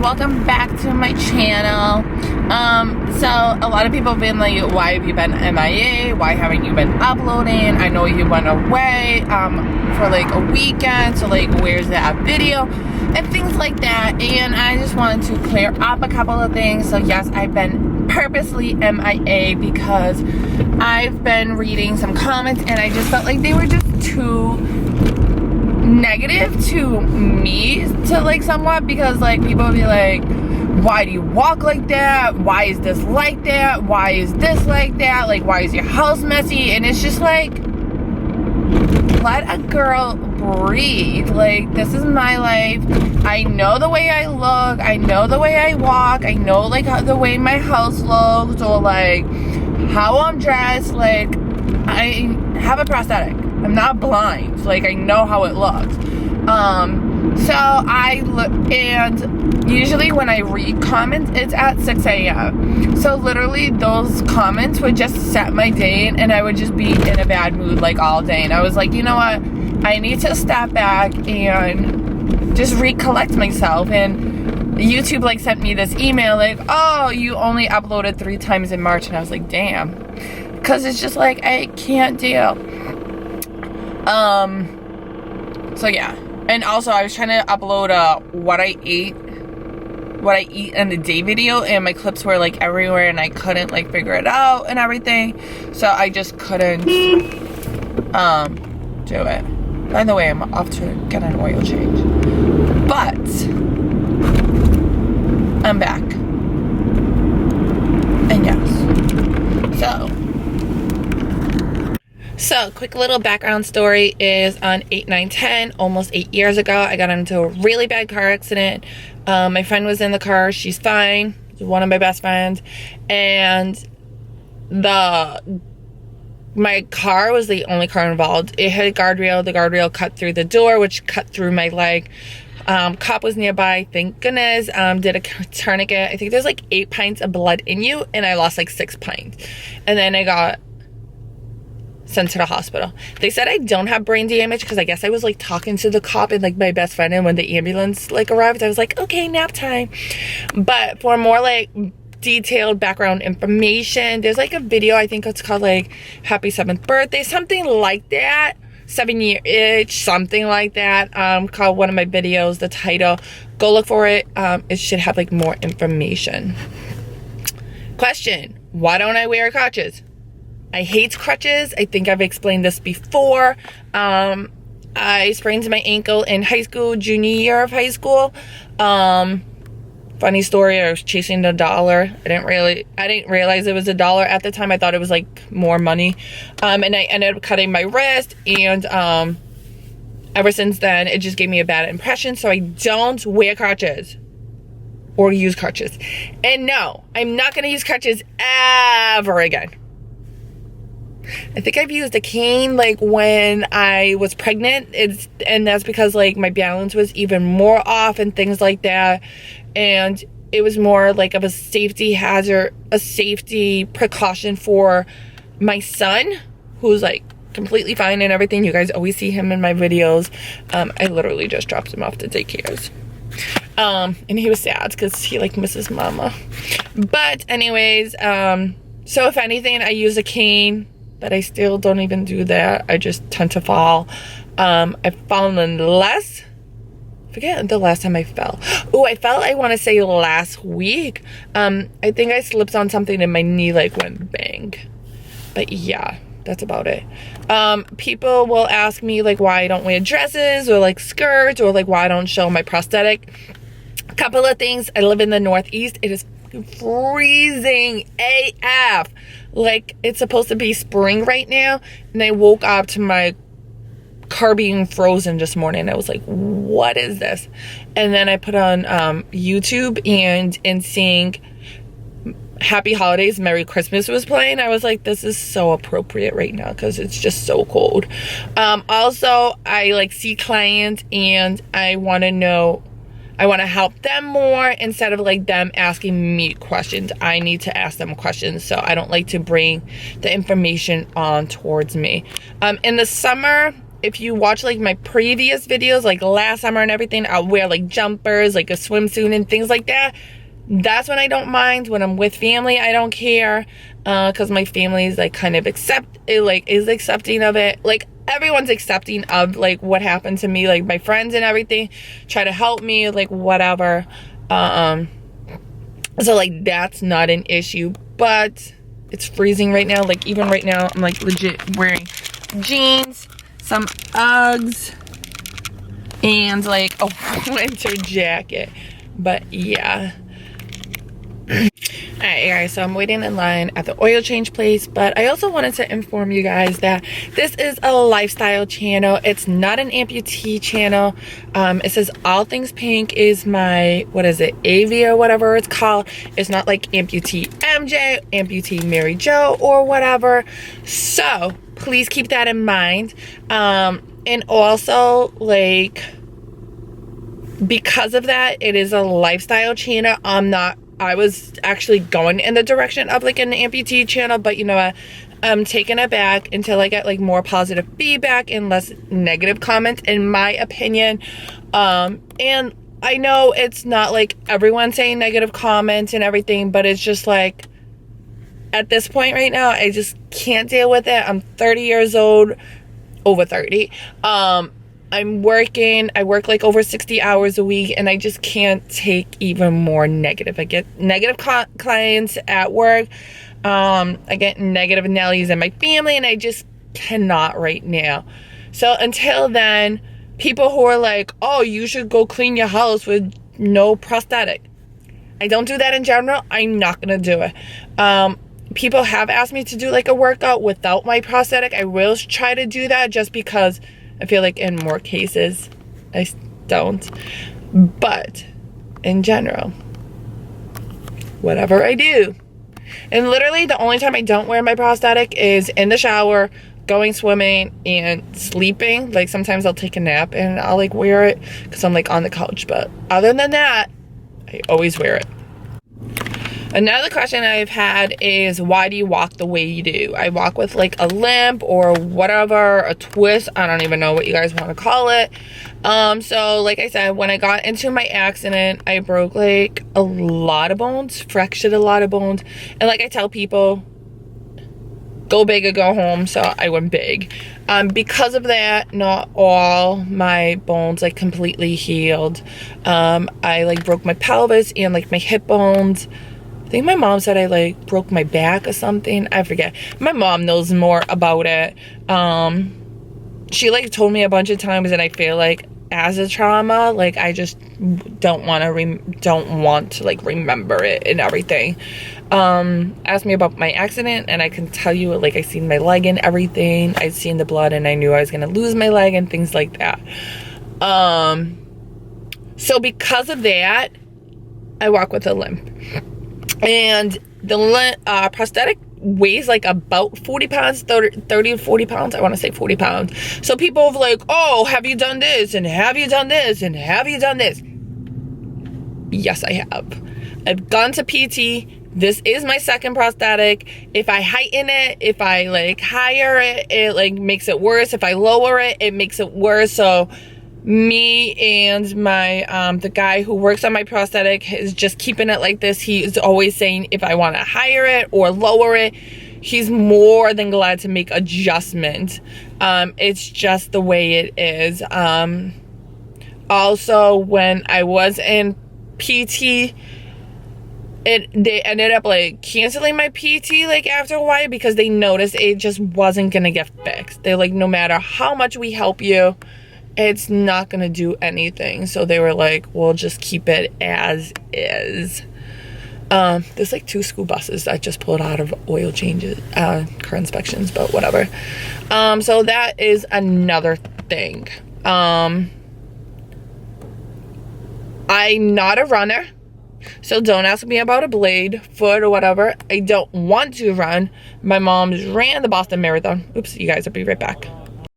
welcome back to my channel. So a lot of people have been like, why have you been MIA? Why haven't you been uploading? I know you went away for like a weekend, so like where's that video and things like that. And I just wanted to clear up a couple of things. So yes, I've been purposely MIA because I've been reading some comments and I just felt like they were just too negative to me, to like somewhat, because like people would be like, why do you walk like that? Why is this like that? Why is this like that? Like, why is your house messy? And it's just like, let a girl breathe. Like, this is my life. I know the way I look. I know the way I walk. I know like the way my house looks, or like how I'm dressed. Like, I have a prosthetic. I'm not blind. Like, I know how it looks. So I look, and usually when I read comments, it's at 6 a.m. So literally those comments would just set my day, and I would just be in a bad mood like all day. And I was like, you know what? I need to step back and just recollect myself. And YouTube like sent me this email like, oh, you only uploaded 3 times in March. And I was like, damn. Because it's just like, I can't deal. So yeah. And also I was trying to upload what I eat in the day video, and my clips were like everywhere and I couldn't like figure it out and everything. So I just couldn't do it. By the way, I'm off to get an oil change. But I'm back. And yes. So, quick little background story is on 8/9/10, almost 8 years ago, I got into a really bad car accident. My friend was in the car. She's fine. She's one of my best friends. And my car was the only car involved. It hit a guardrail. The guardrail cut through the door, which cut through my leg. Cop was nearby, thank goodness. Did a tourniquet. I think there's like 8 pints of blood in you, and I lost like 6 pints. And then I got sent to the hospital. They said I don't have brain damage because I guess I was like talking to the cop and like my best friend, and when the ambulance like arrived, I was like, okay, nap time. But for more like detailed background information, there's like a video, I think it's called like Happy 7th Birthday, something like that, 7-year itch, something like that, called one of my videos, the title. Go look for it. It should have like more information. Question: why don't I wear crutches? I hate crutches. I think I've explained this before. I sprained my ankle in high school, junior year of high school. Funny story, I was chasing $1. I didn't realize it was $1 at the time. I thought it was like more money. And I ended up cutting my wrist, and ever since then, it just gave me a bad impression. So I don't wear crutches or use crutches. And no, I'm not gonna use crutches ever again. I think I've used a cane like when I was pregnant, and that's because like my balance was even more off and things like that, and it was more like of a safety hazard, a safety precaution for my son, who's like completely fine and everything. You guys always see him in my videos. I literally just dropped him off to daycares, and he was sad because he like misses mama. But anyways, so if anything, I use a cane. But I still don't even do that. I just tend to fall. I've fallen less. Forget the last time I fell. Oh, I fell, I want to say last week. I think I slipped on something and my knee like went bang. But yeah, that's about it. People will ask me like why I don't wear dresses or like skirts, or like why I don't show my prosthetic. A couple of things. I live in the Northeast. It is freezing AF. Like, it's supposed to be spring right now, and I woke up to my car being frozen this morning. I was like, what is this? And then I put on YouTube, and seeing Happy Holidays, Merry Christmas was playing. I was like, this is so appropriate right now because it's just so cold. Also, I like see clients, and I want to help them more instead of like them asking me questions. I need to ask them questions, so I don't like to bring the information on towards me. In the summer, if you watch like my previous videos, like last summer and everything, I'll wear like jumpers, like a swimsuit and things like that. That's when I don't mind. When I'm with family, I don't care, because my family is like kind of is accepting of it. Like everyone's accepting of like what happened to me, like my friends and everything try to help me, like whatever. So like that's not an issue, but it's freezing right now. Like even right now, I'm like legit wearing jeans, some Uggs, and like a winter jacket. But yeah. Alright guys, so I'm waiting in line at the oil change place, but I also wanted to inform you guys that this is a lifestyle channel. It's not an amputee channel. It says All Things Pink is my, what is it, AV or whatever it's called. It's not like amputee MJ, amputee Mary Jo or whatever. So please keep that in mind. And also like, because of that, it is a lifestyle channel. I was actually going in the direction of like an amputee channel, but you know what, I'm taking it back until I get like more positive feedback and less negative comments, in my opinion. And I know it's not like everyone saying negative comments and everything, but it's just like at this point right now, I just can't deal with it. I'm 30 years old, over 30. I work like over 60 hours a week, and I just can't take even more negative. I get negative clients at work. I get negative Nellies in my family, and I just cannot right now. So until then, people who are like, oh, you should go clean your house with no prosthetic. I don't do that in general. I'm not going to do it. People have asked me to do like a workout without my prosthetic. I will try to do that just because I feel like in more cases I don't. But in general, whatever I do. And literally the only time I don't wear my prosthetic is in the shower, going swimming, and sleeping. Like sometimes I'll take a nap and I'll like wear it because I'm like on the couch. But other than that, I always wear it. Another question I've had is, why do you walk the way you do? I walk with like a limp or whatever, a twist. I don't even know what you guys want to call it. So like I said, when I got into my accident, I broke like a lot of bones, fractured a lot of bones. And like I tell people, go big or go home. So I went big. Because of that, not all my bones like completely healed. I like broke my pelvis and like my hip bones. I think my mom said I like broke my back or something. I forget. My mom knows more about it. She like told me a bunch of times, and I feel like as a trauma, like I just don't want to like remember it and everything. Asked me about my accident, and I can tell you like I seen my leg and everything. I seen the blood, and I knew I was gonna lose my leg and things like that. So because of that, I walk with a limp. And the prosthetic weighs like about 40 pounds, 30 to 40 pounds. I want to say 40 pounds. So people have like, oh, have you done this? And have you done this? And have you done this? Yes, I have. I've gone to PT. This is my second prosthetic. If I heighten it, if I like higher it, it like makes it worse. If I lower it, it makes it worse. So me and my the guy who works on my prosthetic is just keeping it like this. He is always saying if I want to higher it or lower it, he's more than glad to make adjustments. It's just the way it is. Also, when I was in PT, they ended up like canceling my PT like after a while because they noticed it just wasn't gonna get fixed. They're like, no matter how much we help you, it's not gonna do anything. So they were like, we'll just keep it as is. There's like 2 school buses that just pulled out of oil changes, car inspections, but whatever. So that is another thing. I'm not a runner, so don't ask me about a blade, foot, or whatever. I don't want to run. My mom's ran the Boston Marathon. Oops, you guys, I'll be right back.